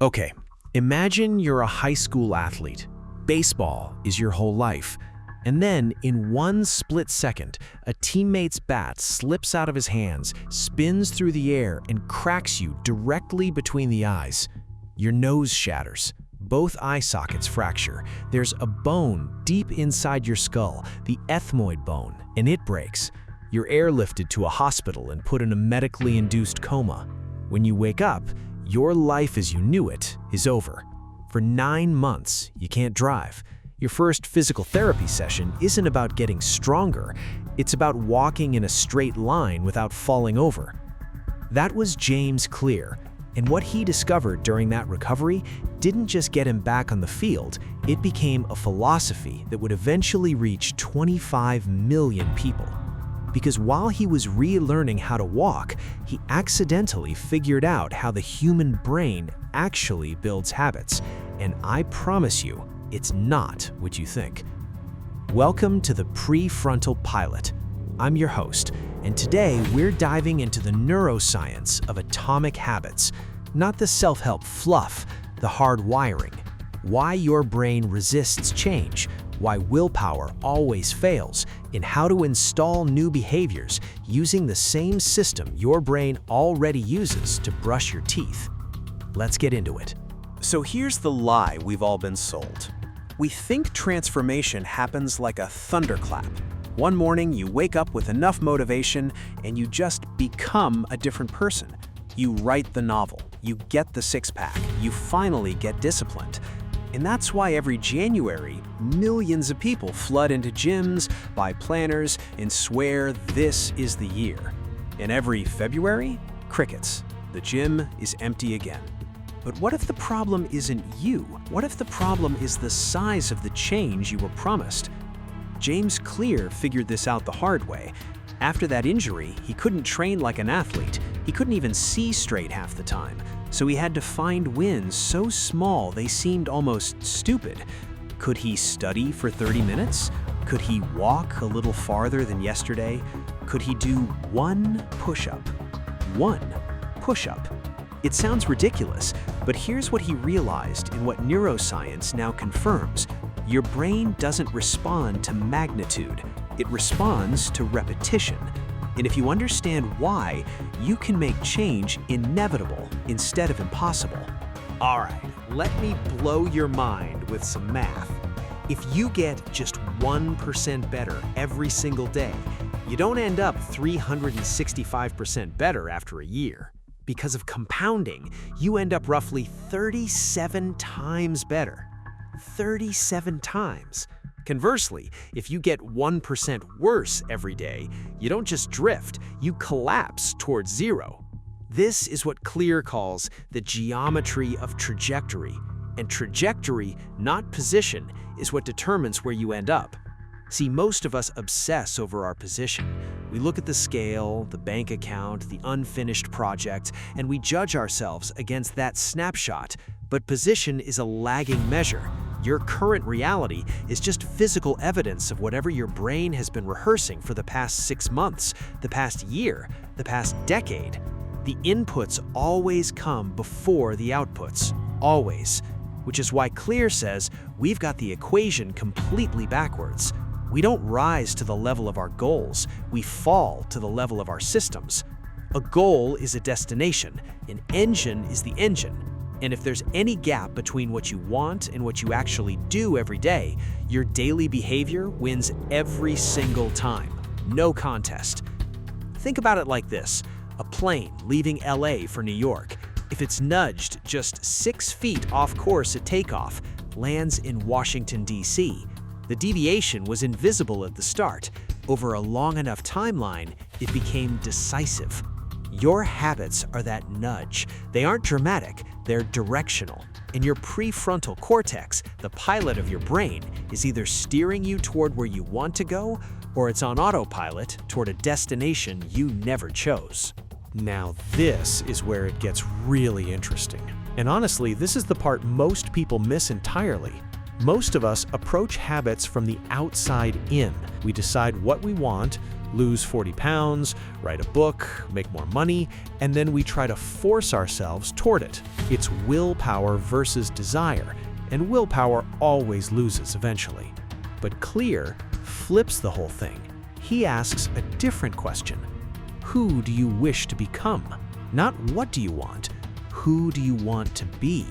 Okay, imagine you're a high school athlete. Baseball is your whole life. And then, in one split second, a teammate's bat slips out of his hands, spins through the air, and cracks you directly between the eyes. Your nose shatters. Both eye sockets fracture. There's a bone deep inside your skull, the ethmoid bone, and it breaks. You're airlifted to a hospital and put in a medically induced coma. When you wake up, your life as you knew it is over. For 9 months, you can't drive. Your first physical therapy session isn't about getting stronger, it's about walking in a straight line without falling over. That was James Clear, and what he discovered during that recovery didn't just get him back on the field, it became a philosophy that would eventually reach 25 million people. Because while he was relearning how to walk, he accidentally figured out how the human brain actually builds habits, and I promise you, it's not what you think. Welcome to the Prefrontal Pilot. I'm your host, and today we're diving into the neuroscience of atomic habits, not the self-help fluff, the hard wiring, why your brain resists change, why willpower always fails, and how to install new behaviors using the same system your brain already uses to brush your teeth. Let's get into it. So here's the lie we've all been sold. We think transformation happens like a thunderclap. One morning, you wake up with enough motivation and you just become a different person. You write the novel, you get the six-pack, you finally get disciplined. And that's why every January, millions of people flood into gyms, buy planners, and swear this is the year. And every February, crickets. The gym is empty again. But what if the problem isn't you? What if the problem is the size of the change you were promised? James Clear figured this out the hard way. After that injury, he couldn't train like an athlete. He couldn't even see straight half the time. So he had to find wins so small they seemed almost stupid. Could he study for 30 minutes? Could he walk a little farther than yesterday? Could he do one push-up? One push-up. It sounds ridiculous, but here's what he realized and what neuroscience now confirms. Your brain doesn't respond to magnitude, it responds to repetition. And if you understand why, you can make change inevitable instead of impossible. All right, let me blow your mind with some math. If you get just 1% better every single day, you don't end up 365% better after a year. Because of compounding, you end up roughly 37 times better. 37 times. Conversely, if you get 1% worse every day, you don't just drift, you collapse towards zero. This is what Clear calls the geometry of trajectory. And trajectory, not position, is what determines where you end up. See, most of us obsess over our position. We look at the scale, the bank account, the unfinished project, and we judge ourselves against that snapshot. But position is a lagging measure. Your current reality is just physical evidence of whatever your brain has been rehearsing for the past 6 months, the past year, the past decade. The inputs always come before the outputs. Always. Which is why Clear says we've got the equation completely backwards. We don't rise to the level of our goals, we fall to the level of our systems. A goal is a destination, an engine is the engine. And if there's any gap between what you want and what you actually do every day, your daily behavior wins every single time. No contest. Think about it like this. A plane leaving LA for New York. If it's nudged just 6 feet off course at takeoff, lands in Washington, D.C. The deviation was invisible at the start. Over a long enough timeline, it became decisive. Your habits are that nudge. They aren't dramatic, they're directional. And your prefrontal cortex, the pilot of your brain, is either steering you toward where you want to go, or it's on autopilot toward a destination you never chose. Now this is where it gets really interesting. And honestly, this is the part most people miss entirely. Most of us approach habits from the outside in. We decide what we want, lose 40 pounds, write a book, make more money, and then we try to force ourselves toward it. It's willpower versus desire, and willpower always loses eventually. But Clear flips the whole thing. He asks a different question. Who do you wish to become? Not what do you want, who do you want to be?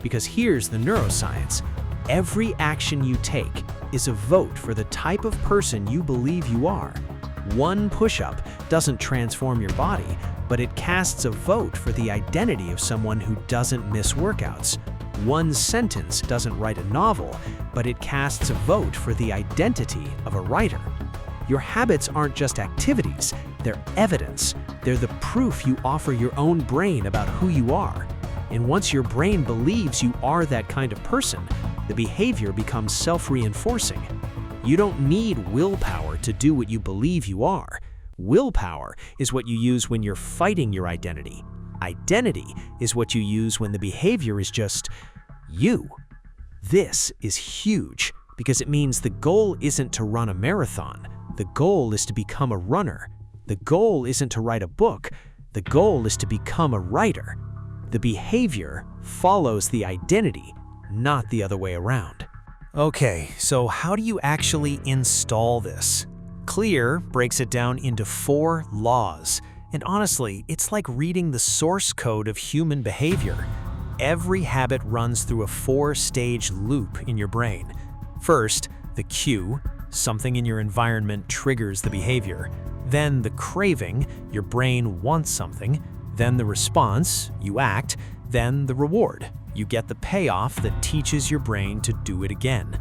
Because here's the neuroscience. Every action you take is a vote for the type of person you believe you are. One push-up doesn't transform your body, but it casts a vote for the identity of someone who doesn't miss workouts. One sentence doesn't write a novel, but it casts a vote for the identity of a writer. Your habits aren't just activities, they're evidence. They're the proof you offer your own brain about who you are. And once your brain believes you are that kind of person, the behavior becomes self-reinforcing. You don't need willpower to do what you believe you are. Willpower is what you use when you're fighting your identity. Identity is what you use when the behavior is just you. This is huge because it means the goal isn't to run a marathon. The goal is to become a runner. The goal isn't to write a book. The goal is to become a writer. The behavior follows the identity, not the other way around. Okay, so how do you actually install this? Clear breaks it down into 4 laws. And honestly, it's like reading the source code of human behavior. Every habit runs through a 4-stage loop in your brain. First, the cue, something in your environment triggers the behavior. Then the craving, your brain wants something. Then the response, you act. Then the reward, you get the payoff that teaches your brain to do it again.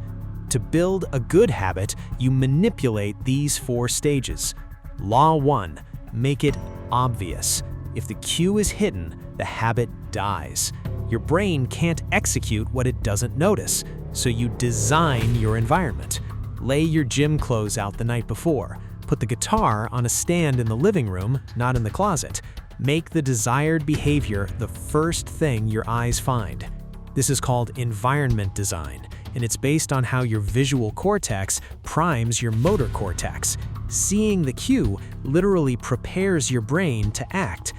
To build a good habit, you manipulate these 4 stages. Law 1, make it obvious. If the cue is hidden, the habit dies. Your brain can't execute what it doesn't notice, so you design your environment. Lay your gym clothes out the night before. Put the guitar on a stand in the living room, not in the closet. Make the desired behavior the first thing your eyes find. This is called environment design, and it's based on how your visual cortex primes your motor cortex. Seeing the cue literally prepares your brain to act.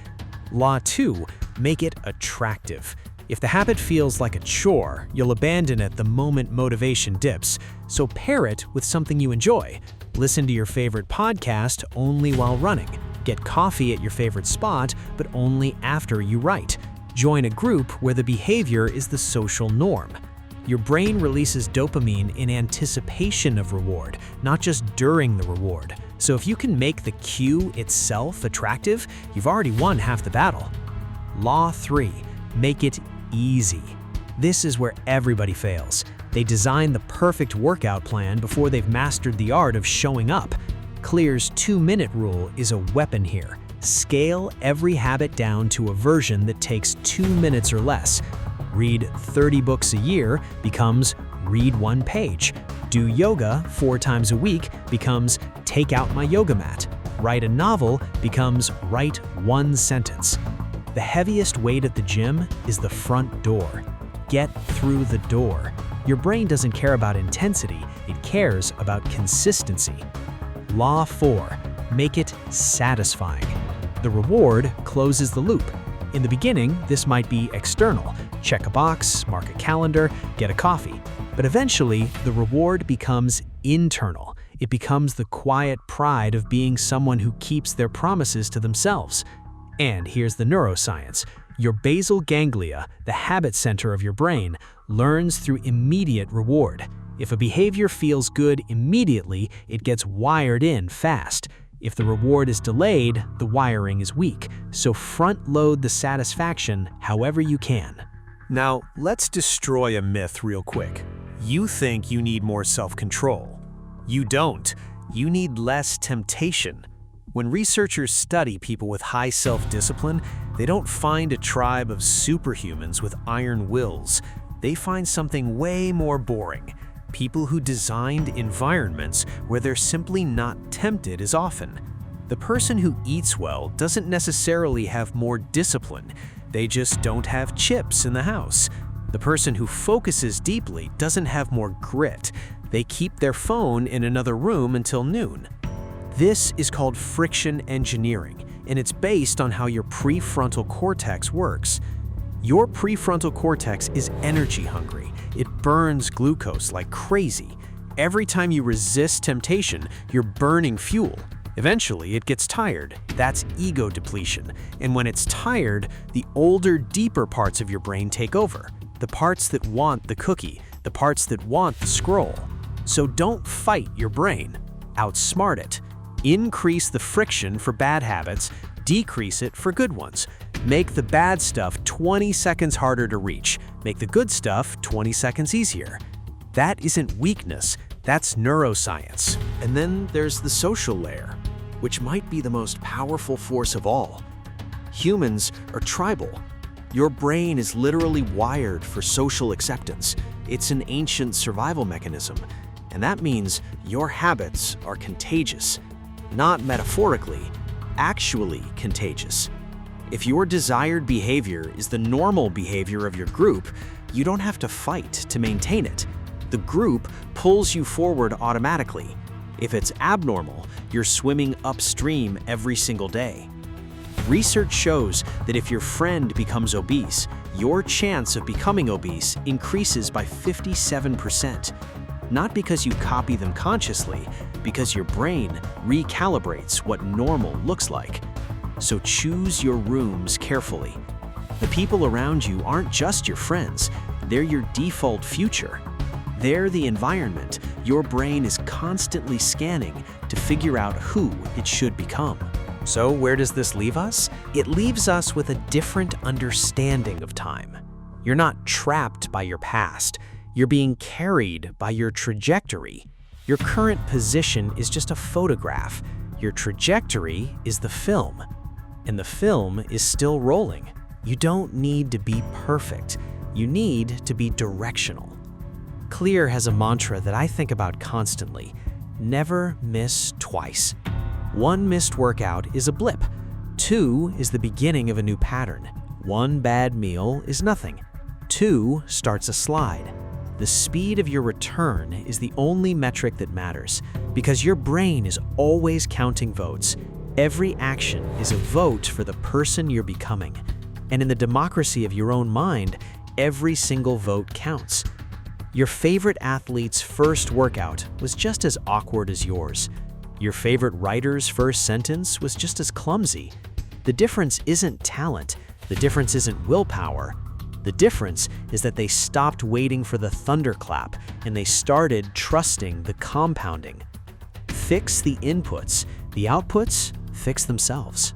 Law 2, make it attractive. If the habit feels like a chore, you'll abandon it the moment motivation dips, so pair it with something you enjoy. Listen to your favorite podcast only while running. Get coffee at your favorite spot, but only after you write. Join a group where the behavior is the social norm. Your brain releases dopamine in anticipation of reward, not just during the reward. So if you can make the cue itself attractive, you've already won half the battle. Law 3, make it easy. This is where everybody fails. They design the perfect workout plan before they've mastered the art of showing up. Clear's 2-minute rule is a weapon here. Scale every habit down to a version that takes 2 minutes or less. Read 30 books a year becomes read 1 page. Do yoga 4 times a week becomes take out my yoga mat. Write a novel becomes write 1 sentence. The heaviest weight at the gym is the front door. Get through the door. Your brain doesn't care about intensity, it cares about consistency. Law 4, make it satisfying. The reward closes the loop. In the beginning, this might be external. Check a box, mark a calendar, get a coffee. But eventually, the reward becomes internal. It becomes the quiet pride of being someone who keeps their promises to themselves. And here's the neuroscience. Your basal ganglia, the habit center of your brain, learns through immediate reward. If a behavior feels good immediately, it gets wired in fast. If the reward is delayed, the wiring is weak. So front-load the satisfaction however you can. Now, let's destroy a myth real quick. You think you need more self-control. You don't. You need less temptation. When researchers study people with high self-discipline, they don't find a tribe of superhumans with iron wills. They find something way more boring. People who designed environments where they're simply not tempted as often. The person who eats well doesn't necessarily have more discipline. They just don't have chips in the house. The person who focuses deeply doesn't have more grit. They keep their phone in another room until noon. This is called friction engineering, and it's based on how your prefrontal cortex works. Your prefrontal cortex is energy hungry. It burns glucose like crazy. Every time you resist temptation, you're burning fuel. Eventually, it gets tired. That's ego depletion. And when it's tired, the older, deeper parts of your brain take over. The parts that want the cookie, the parts that want the scroll. So don't fight your brain. Outsmart it. Increase the friction for bad habits, decrease it for good ones. Make the bad stuff 20 seconds harder to reach. Make the good stuff 20 seconds easier. That isn't weakness, that's neuroscience. And then there's the social layer, which might be the most powerful force of all. Humans are tribal. Your brain is literally wired for social acceptance. It's an ancient survival mechanism, and that means your habits are contagious. Not metaphorically, actually contagious. If your desired behavior is the normal behavior of your group, you don't have to fight to maintain it. The group pulls you forward automatically. If it's abnormal, you're swimming upstream every single day. Research shows that if your friend becomes obese, your chance of becoming obese increases by 57%. Not because you copy them consciously, because your brain recalibrates what normal looks like. So choose your rooms carefully. The people around you aren't just your friends, they're your default future. They're the environment your brain is constantly scanning to figure out who it should become. So where does this leave us? It leaves us with a different understanding of time. You're not trapped by your past. You're being carried by your trajectory. Your current position is just a photograph. Your trajectory is the film. And the film is still rolling. You don't need to be perfect. You need to be directional. Clear has a mantra that I think about constantly. Never miss twice. One missed workout is a blip. 2 is the beginning of a new pattern. 1 bad meal is nothing. 2 starts a slide. The speed of your return is the only metric that matters, because your brain is always counting votes. Every action is a vote for the person you're becoming. And in the democracy of your own mind, every single vote counts. Your favorite athlete's first workout was just as awkward as yours. Your favorite writer's first sentence was just as clumsy. The difference isn't talent. The difference isn't willpower. The difference is that they stopped waiting for the thunderclap and they started trusting the compounding. Fix the inputs. The outputs fix themselves.